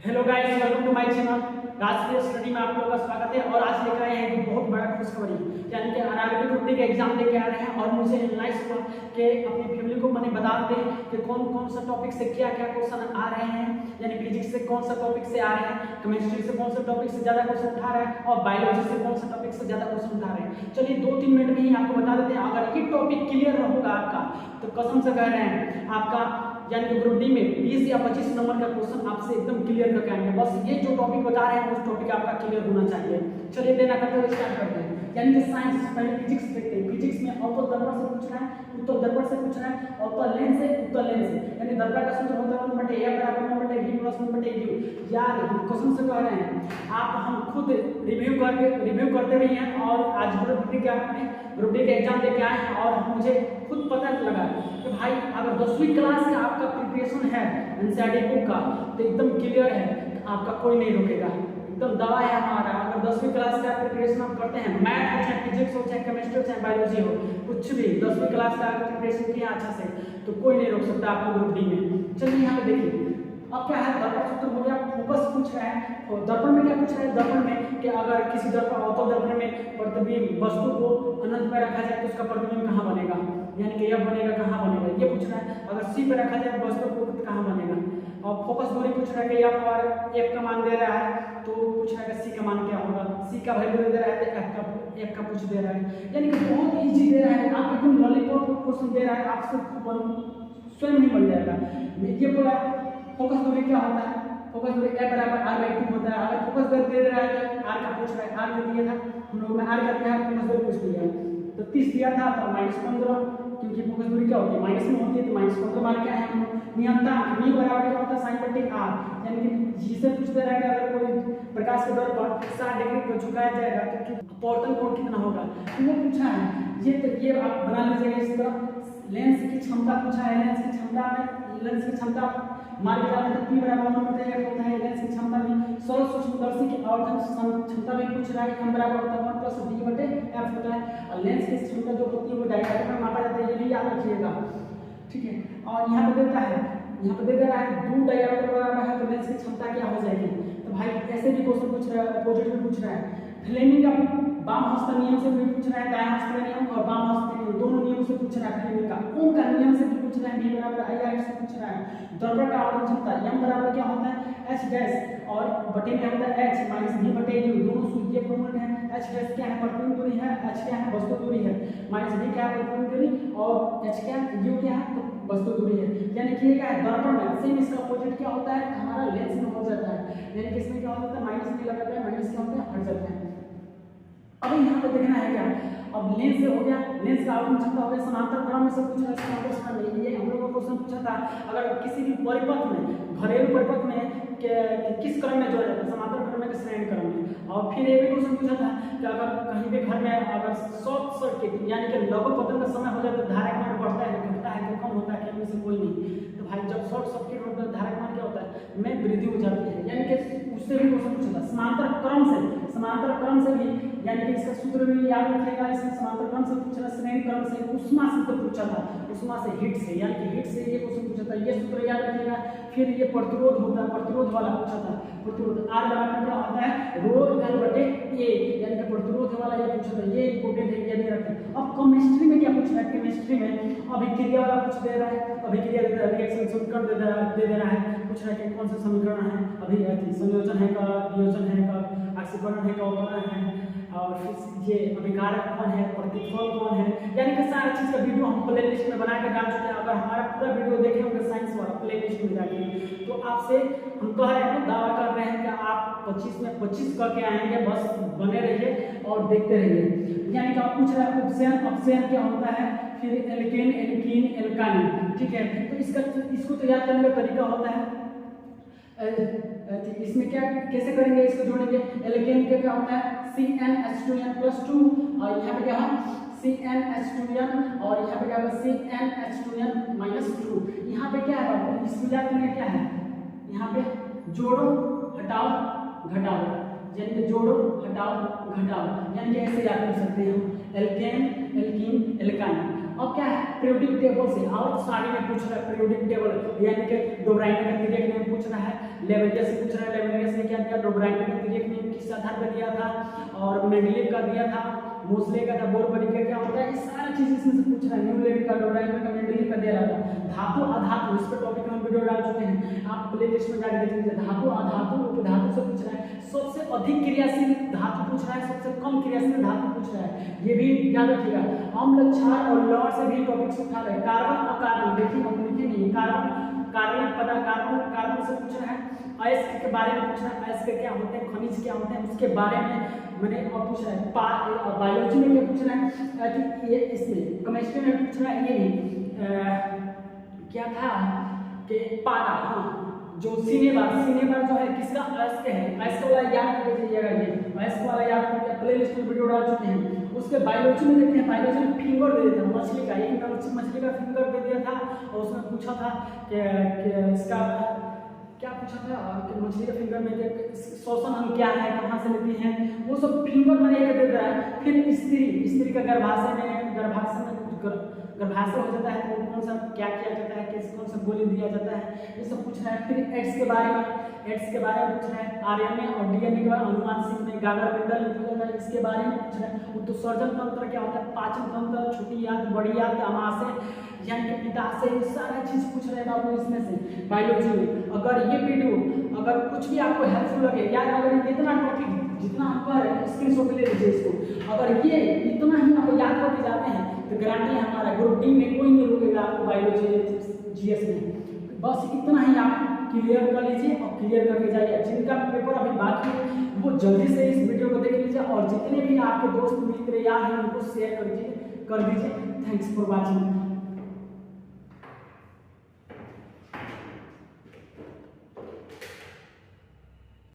Hello guys, welcome to my channel. राष्ट्रीय study में आप लोगों का स्वागत है। और आज लेकर आए हैं एक बहुत बड़ा खुशखबरी, यानी कि आरआरबी ग्रुप डी का एग्जाम लेके आ रहे हैं। और मुझे एनालाइज हुआ कि अपनी फैमिली को मैंने बता दें कि कौन कौन सा टॉपिक से क्या क्या क्वेश्चन आ रहे हैं, यानी फिजिक्स से कौन सा टॉपिक से आ रहे हैं, केमिस्ट्री से कौन सा टॉपिक से ज़्यादा क्वेश्चन उठा रहे हैं, और बायोलॉजी से कौन सा टॉपिक से ज़्यादा क्वेश्चन उठा रहे हैं। चलिए 2-3 मिनट में ही आपको बता देते हैं। अगर ये टॉपिक क्लियर होगा आपका, तो कसम से कह रहे हैं आपका यानी कि ग्रुप डी में 20 या 25 नंबर का क्वेश्चन आपसे एकदम क्लियर करके आएंगे। बस ये जो टॉपिक बता रहे हैं उस टॉपिक आपका क्लियर होना चाहिए। चलिए देना करते हुए स्टार्ट करते हैं। यानी कि साइंस, पहले फिजिक्स देखते हैं। फिजिक्स में अवतल दर्पण से पूछ रहा है, उत्तल दर्पण से पूछ रहा है, अवतल लेंस से, उत्तल लेंस से। यानी दर्पण का सूत्र होता है 1/a बराबर 1/v प्लस 1/u। यार क्वेश्चन से कह रहे हैं आप, हम खुद रिव्यू करते भी हैं। और आज ग्रुप डी का एग्जाम देके आए हैं और मुझे खुद पता लगा कि भाई अगर 10वीं क्लास का आपका प्रिपरेशन है एनसीईआरटी बुक का, तो एकदम क्लियर है, आपका कोई नहीं रोकेगा। एकदम दवा है हमारा। अगर 10वीं क्लास का प्रिपरेशन आप करते हैं, मैथ हो चाहे फिजिक्स हो चाहे केमिस्ट्री हो चाहे बायोलॉजी हो, कुछ भी 10वीं क्लास का प्रिपरेशन किया अच्छा से, तो कोई नहीं रोक सकता आपको ग्रुप डी में। चलिए यहाँ पे देखिए, अब क्या है, दर्पण सूत्र हो गया, फोकस पूछ रहा है। और दर्पण में क्या पूछ रहा है, दर्पण में कि अगर किसी दर्पण अवतल दर्पण में प्रतिबिंब वस्तु को अनंत में रखा जाए तो उसका प्रतिबिंब कहाँ बनेगा, यानी कि यह बनेगा, कहाँ बनेगा, ये पूछ रहा है। अगर सी पे रखा जाए वस्तु को कहाँ बनेगा। और फोकस दूरी पूछ रहा है कि यहाँ पर एफ का मान दे रहा है, तो पूछ रहा है कि सी का मान क्या होगा। सी का वैल्यू दे रहा है तो एफ का पूछ दे रहा है। यानी कि बहुत ईजी दे रहा है, आप एकदम लॉलीपॉप क्वेश्चन दे रहा है, आपसे स्वयं ही बन जाएगा। ये बोला फोकस दूरी क्या होता है, फोकस दूरी a बराबर r/2 होता है। अगर फोकस दूरी दे रहा है तो r का पूछ रहा है, r जो दिया था हम लोग में r का दिया है, फोकस दूरी पूछ लिया तो 30 दिया था तो -15, क्योंकि फोकस दूरी क्या होती है, माइनस में होती है, तो -15 मान क्या है हम लोग नियंत्रण v बराबर क्या होता है sin/r। यानी कि जिसे पूछ दे रहा है कि अगर कोई प्रकाश के दर पर 60 डिग्री को झुकाया जाएगा तो अपवर्तन कोण कितना होगा, तो वो पूछा है। ये आप बना लीजिएगा इस तरह। लेंस की क्षमता पूछा है, लेंस की क्षमता मान के जाते तो p बराबर 1/f होता है। लेंस की क्षमता में सरल सूक्ष्मदर्शी की आवर्धन क्षमता में पूछ रहा है कि m बराबर होता है 1 + d/f होता है। और लेंस की क्षमता जो होती है वो डायरेक्ट में मापा जाता है, ये भी याद रखिएगा, ठीक है। और यहाँ पे देता है, यहाँ पे दे दे रहा है 2 डायमीटर बराबर है तो लेंस की क्षमता क्या हो जाएगी। तो भाई ऐसे भी क्वेश्चन पूछ रहा है, अपोजिट में पूछ रहा है। फ्लेमिंग का वाम हस्त नियम से भी पूछ रहा है, दाएं हस्त नियम और वाम हस्त नियम दोनों नियम से पूछ रहा है। फ्लेमिंग का ओम का नियम से भी पूछ रहा है, v बराबर i से पूछ रहा है। दर्पण का आवर्धन क्षमता m बराबर क्या होता है h डैश और बटे में होता है h माइनस v बटे u, दोनों सूत्र ये फॉर्मूला है। h डैश क्या है, प्रतिबिंब दूरी है, h क्या है, वस्तु दूरी है, माइनस v क्या है, प्रतिबिंब दूरी, और h क्या है, u क्या है, तो वस्तु दूरी है। यानी कि ये क्या है, दर्पण में सेम इसका अपोजिट क्या होता है, हमारा लेंस में हो जाता है। यानी कि इसमें क्या हो जाता है, माइनस v लगाता है, माइनस क्या होता है, हट जाता है। अब यहाँ पे देखना है क्या, अब लेंस से हो गया, लेंस का आवर्धन क्षमता हो गया। समांतर क्रम में से पूछ रहा है, समांतर क्रम में ये हम लोगों को क्वेश्चन पूछा था, अगर किसी भी परिपथ में, घरेलू परिपथ में किस क्रम में जोड़ा जाता है, समांतर क्रम में कि श्रेणी क्रम में। और फिर ये भी क्वेश्चन पूछा था कि अगर कहीं भी घर में अगर शॉर्ट सर्किट यानी कि लघु पतन का समय हो जाए तो धारा मान बढ़ता है, घटता है, कि कम होता है, कि इनमें से कोई नहीं। तो भाई जब शॉर्ट सर्किट होता है धारा मान क्या होता है, में वृद्धि हो जाती है। यानी कि उससे भी क्वेश्चन पूछा था। समांतर क्रम से भी, यानी कि इसका सूत्र भी याद रखिएगा। इसमें समांतर क्रम से पूछा, श्रेणी क्रम से, उष्मा से तो पूछा था, उष्मा से हीट से, यानी कि हीट से ये क्वेश्चन पूछा था, ये सूत्र याद रखिएगा। फिर ये प्रतिरोध होता है, प्रतिरोध वाला पूछा था, प्रतिरोध R बराबर क्या होता है, ρ/L/A, यानी कि प्रतिरोध वाला ये पूछा था, ये इंपॉर्टेंट है, ये भी रखें। अब केमिस्ट्री में क्या पूछ रहा है, केमिस्ट्री में अभिक्रिया वाला पूछ दे रहा है, अभिक्रिया दे रहा है, रिएक्शन समीकरण दे दे रहा है, पूछ रहा है कि कौन सा समीकरण है, अभी संयोजन है का, वियोजन है का, ऑक्सीकरण है का, अवकलन है, और फिर ये अभिकारक कौन है, प्रतिफल कौन है। यानी कि सारी चीज का वीडियो हम प्ले लिस्ट में बना के डाल चुके हैं। अगर हमारा पूरा वीडियो देखे होंगे साइंस वाला प्ले लिस्ट में जाके, तो आपसे हम कह रहे हैं, दावा कर रहे हैं कि आप 25 में 25 करके आएंगे। बस बने रहिए और देखते रहिए। यानी कि आप पूछ रहे हैं उपसेन क्या होता है, फिर एल्केन, एल्कीन, एल्काइन, ठीक है। तो इसको तैयार करने का तरीका होता है, इसमें क्या कैसे करेंगे, इसको जोड़ेंगे। एल्केन का क्या होता है, CnH2n+2, और यहाँ पे क्या है CnH2n, और यहाँ पे क्या है CnH2n-2। यहाँ पे क्या है, इसको याद करना क्या है, यहाँ पे जोड़ो हटाओ घटाओ, यानी कि जोड़ो हटाओ घटाओ, यानी कि ऐसे याद कर सकते हैं हम, एल्केन, एल्कीन, एल्काइन। अब क्या है पीरियोडिक टेबल से और सारे में पूछ रहा है पीरियोडिक टेबल यानी कि डोबराइमर का पीरियड नेम पूछ रहा है, लेवेलियस से पूछ रहा है लेवेलियस ने क्या दिया डोबराइमर का पीरियड नेम किस आधार पर दिया था और मेंडलीव का दिया था, मोसले का था, बोरबरी का क्या होता है, ये सारी चीज इसमें से पूछ रहा है, न्यूलैंड का डोबराइमर का मेंडलीव का दे रहा था। धातु अधातु इस पर टॉपिक हम वीडियो डाल चुके हैं, आप प्लेलिस्ट में जाकर देख लीजिए। धातु अधातु उपधातु से पूछ रहा है, सबसे अधिक क्रियाशील धातु पूछ रहा है, सबसे कम क्रियाशील धातु पूछ रहा है, ये भी याद रखिएगा। अम्ल क्षार और लवण से भी टॉपिक्स उठा रहे हैं। कार्बन और कार्बन देखिए हम लिखे नहीं, कार्बन कार्बन से पूछ रहा है, अयस्क के बारे में पूछ रहा है, अयस्क क्या होते हैं, खनिज क्या होते हैं उसके बारे में मैंने और पूछ रहा है। बायोलॉजी में क्या पूछ रहा है, ये इसमें केमिस्ट्री में पूछ रहा है, ये भी क्या था कि पारा, हाँ जो सिनेबार जो है किसका अयस्क है, अयस्क वाला याद कर लीजिएगा, ये अयस्क वाला याद करके प्लेलिस्ट में वीडियो डाल चुके हैं। उसके बायोलॉजी में देखते हैं, बायोलॉजी में फिंगर दे देता मछली का, एक मछली का फिंगर दे दिया था और उसमें पूछा था कि इसका क्या पूछा था कि मछली के फिंगर में श्वसन अंग क्या है, कहाँ से लेती हैं, वो सब फिंगर में एक दे रहा है। फिर स्त्री का गर्भाशय हो जाता है तो कौन सा क्या किया जाता है, किस कौन सा गोली दिया जाता है, ये सब पूछ रहा है। फिर एड्स के बारे में पूछ रहा है, आरएनए और डीएनए का अनुवांशिक में गागर पिंडल पूछा जाता है, इसके बारे में पूछ रहा है। उत्सर्जन तंत्र क्या होता है, पाचन तंत्र, छोटी आंत, बड़ी आंत, अमाशय यानी कि पित्ताशय, ये सारा चीज पूछ रहे हैं बाबू इसमें से बायोलॉजी में। अगर ये वीडियो अगर कुछ भी आपको हेल्पफुल लगे, यार अगर इतना टॉपिक जितना आपका स्क्रीनशॉट ले लीजिए इसको, अगर ये इतना ही आप याद करके जाते हैं तो गारंटी है हमारा ग्रुप डी में कोई नहीं रोकेगा आपको बायोलॉजी जीएस में। बस इतना ही आप क्लियर कर लीजिए और क्लियर करके जाइए। जिनका पेपर अभी बाकी है वो जल्दी से इस वीडियो को देख लीजिए और जितने भी आपके दोस्त मित्र यार हैं उनको शेयर कर दीजिए। Thanks for watching.